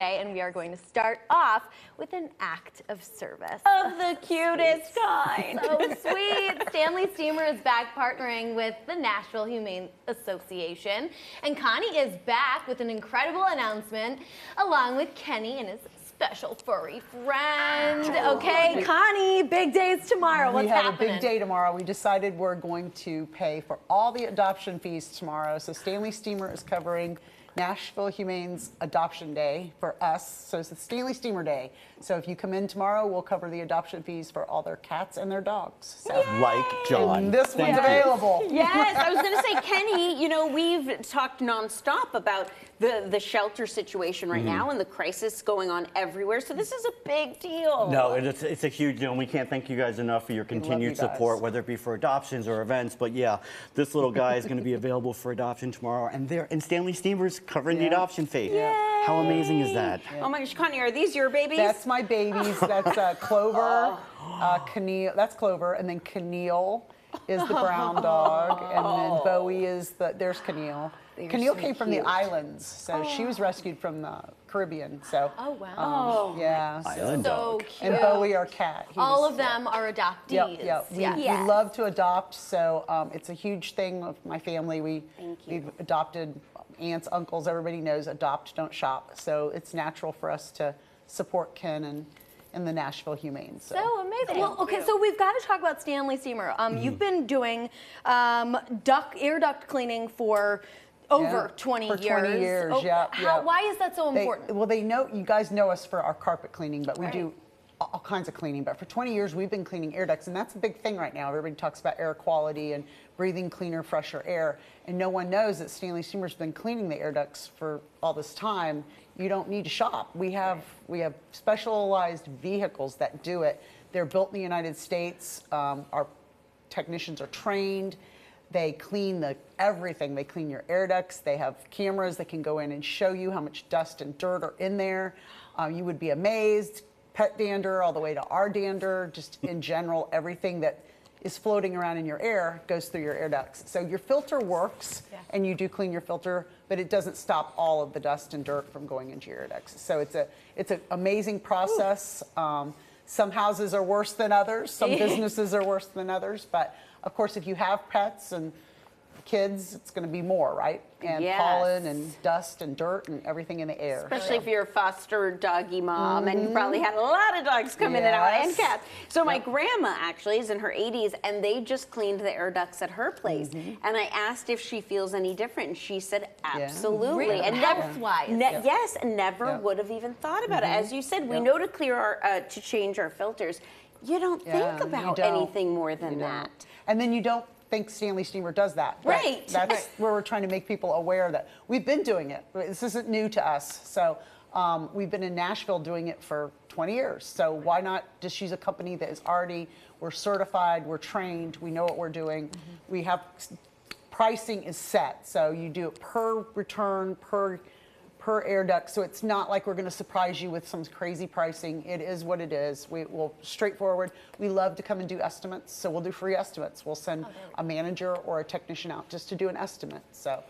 And we are going to start off with an act of service. Of the cutest kind. So sweet. Stanley Steemer is back partnering with the Nashville Humane Association. And Connie is back with an incredible announcement along with Kenny and his special furry friend. Okay, Connie, big days tomorrow. What's happening? We have a big day tomorrow. We decided we're going to pay for all the adoption fees tomorrow. So Stanley Steemer is covering Nashville Humane's Adoption Day for us. So it's the Stanley Steemer Day. So if you come in tomorrow, we'll cover the adoption fees for all their cats and their dogs. So. Like John. And this one's available. Yes, I was going to say, Kenny, you know, we've talked nonstop about the shelter situation right now and the crisis going on everywhere. So this is a big deal. No, it's a huge deal, and we can't thank you guys enough for your continued support, whether it be for adoptions or events. But yeah, this little guy is going to be available for adoption tomorrow, and Stanley Steemer's covering the adoption fee. Yay. How amazing is that? Oh my gosh, Connie, are these your babies? That's my babies. That's Clover, Keneal. That's Clover, and then Keneal is the brown dog, and then Bowie is there's Keneal. Keneal came from the islands, so she was rescued from the Caribbean. So. Oh wow. Yeah. Island so dog. cute. And Bowie, our cat. All of them are adoptees. Yep. We love to adopt, so it's a huge thing with my family. We've adopted aunts, uncles. Everybody knows adopt, don't shop. So it's natural for us to support Ken and the Nashville Humane. So amazing. Well, okay, so we've got to talk about Stanley Steemer. You've been doing air duct cleaning for over 20 years. For 20 years, Why is that so important? Well, they know, you guys know us for our carpet cleaning, but we do all kinds of cleaning. But for 20 years, we've been cleaning air ducts, and that's a big thing right now. Everybody talks about air quality and breathing cleaner, fresher air, and no one knows that Stanley Steemer's been cleaning the air ducts for all this time. You don't need to shop. We have specialized vehicles that do it. They're built in the United States. Our technicians are trained. They clean everything. They clean your air ducts. They have cameras that can go in and show you how much dust and dirt are in there. You would be amazed. Pet dander all the way to our dander, just in general, everything that is floating around in your air goes through your air ducts. So your filter works, and you do clean your filter, but it doesn't stop all of the dust and dirt from going into your air ducts. So it's an amazing process. Some houses are worse than others. Some businesses are worse than others. But of course, if you have pets and kids, it's going to be more, right? And pollen and dust and dirt and everything in the air. Especially if you're a foster doggy mom, and you probably had a lot of dogs come in and out, and cats. So my grandma actually is in her 80s, and they just cleaned the air ducts at her place. And I asked if she feels any different, and she said absolutely. Really? And health-wise. Yes, and never would have even thought about it. As you said, we know to clear our, to change our filters. You don't think about anything more than that. And then you don't think Stanley Steemer does that. Right. That's where we're trying to make people aware that we've been doing it. This isn't new to us. So we've been in Nashville doing it for 20 years. So why not just use a company that is we're certified, we're trained, we know what we're doing. We have, pricing is set. So you do it per return, per air duct, so it's not like we're going to surprise you with some crazy pricing. It is what it is. We'll straightforward. We love to come and do estimates, so we'll do free estimates. We'll send a manager or a technician out just to do an estimate. So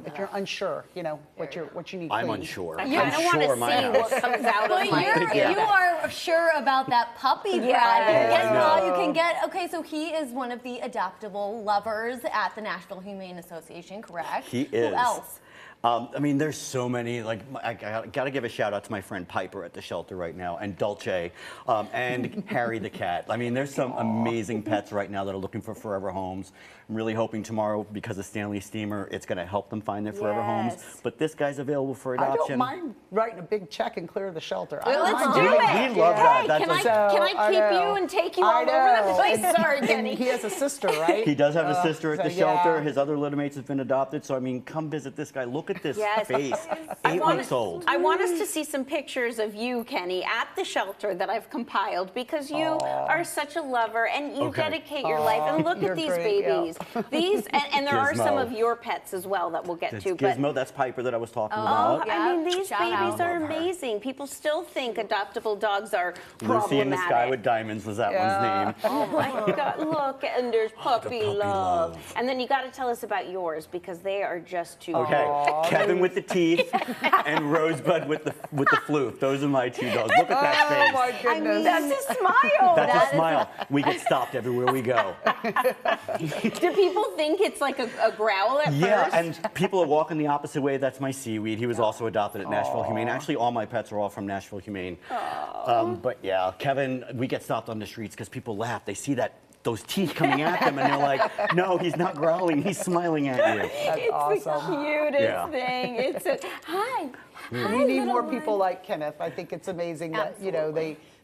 if you're unsure, you know what you need. I'm unsure. I don't want to see what comes out of my You are sure about that puppy, Brad. You can get. Okay, so he is one of the adoptable lovers at the Nashville Humane Association, correct? He is. Who else? I mean, there's so many. Like, I got to give a shout out to my friend Piper at the shelter right now, and Dulce, and Harry the cat. I mean, there's some amazing pets right now that are looking for forever homes. I'm really hoping tomorrow, because of Stanley Steemer, it's going to help them find their forever homes. But this guy's available for adoption. I don't mind writing a big check and clear the shelter. Let's do it. We love that. Can I keep you and take you all over the place? Sorry, Kenny. He has a sister, right? He does have a sister at the shelter. His other litter-mates have been adopted. So, I mean, come visit this guy. Look at this face. 8 weeks old. I want us to see some pictures of you, Kenny, at the shelter that I've compiled, because you are such a lover, and you dedicate your life. And look at these babies. These, and there are some of your pets as well that we'll get to. Gizmo, that's Piper that I was talking about. I mean, these babies are amazing. People still think adoptable dogs are problematic. Lucy in the Sky with Diamonds was that one's name. Oh my God, look, and there's puppy love. And then you got to tell us about yours, because they are just too Okay, dog. Kevin with the teeth and Rosebud with the floof. Those are my 2 dogs. Look at that face. Oh my goodness. That's a smile. That's a smile. We get stopped everywhere we go. Do people think it's like a growl at Yeah, first? and people are walking the opposite way. That's my seaweed. He was also adopted at Nashville Humane. Actually, all my pets are all from Nashville Humane. But yeah, Kevin, we get stopped on the streets because people laugh. They see those teeth coming at them, and they're like, "No, he's not growling. He's smiling at you." That's It's awesome. the cutest Yeah. thing. It's a hi. We need more people like Kenneth. I think it's amazing that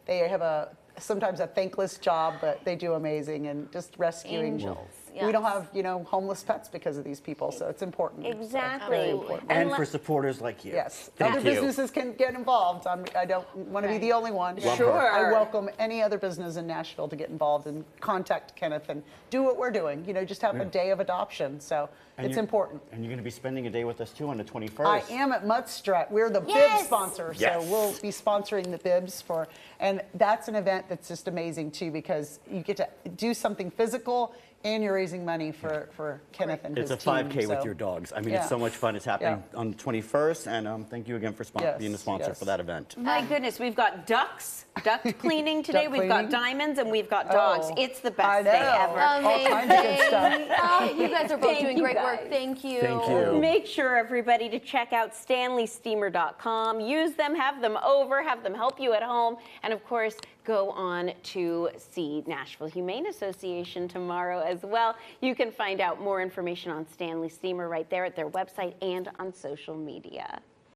they have sometimes a thankless job, but they do amazing and just rescuing. Angels, We don't yes. have homeless pets because of these people, so it's important. Exactly. Very important. And le- for supporters like you. Yes, Thank other you. businesses can get involved. I don't want to be the only one. Love Sure. her. I welcome any other business in Nashville to get involved and contact Kenneth and do what we're doing. Just have a day of adoption. So And it's you're- important. And you're going to be spending a day with us too on the 21st. I am at Muttstrut. We're the Yes. bib sponsor, Yes. so we'll be sponsoring the bibs and that's an event that's just amazing too because you get to do something physical and you're raising money for Kenneth and It's his a team. 5K with so- your dogs. I mean, Yeah. it's so much fun. It's happening on the 21st, and thank you again for Yes, being the sponsor yes. for that event. My goodness, we've got duct cleaning today. Duct We've got cleaning? diamonds and we've got dogs. Oh, It's the I best day know. ever. All kinds of good stuff. Amazing. Oh, you guys are both Thank doing you, great work. guys. Thank you. Thank you. Make sure, everybody, to check out StanleySteemer.com. Use them, have them over, have them help you at home. And of course, go on to see Nashville Humane Association tomorrow as well. You can find out more information on Stanley Steemer right there at their website and on social media.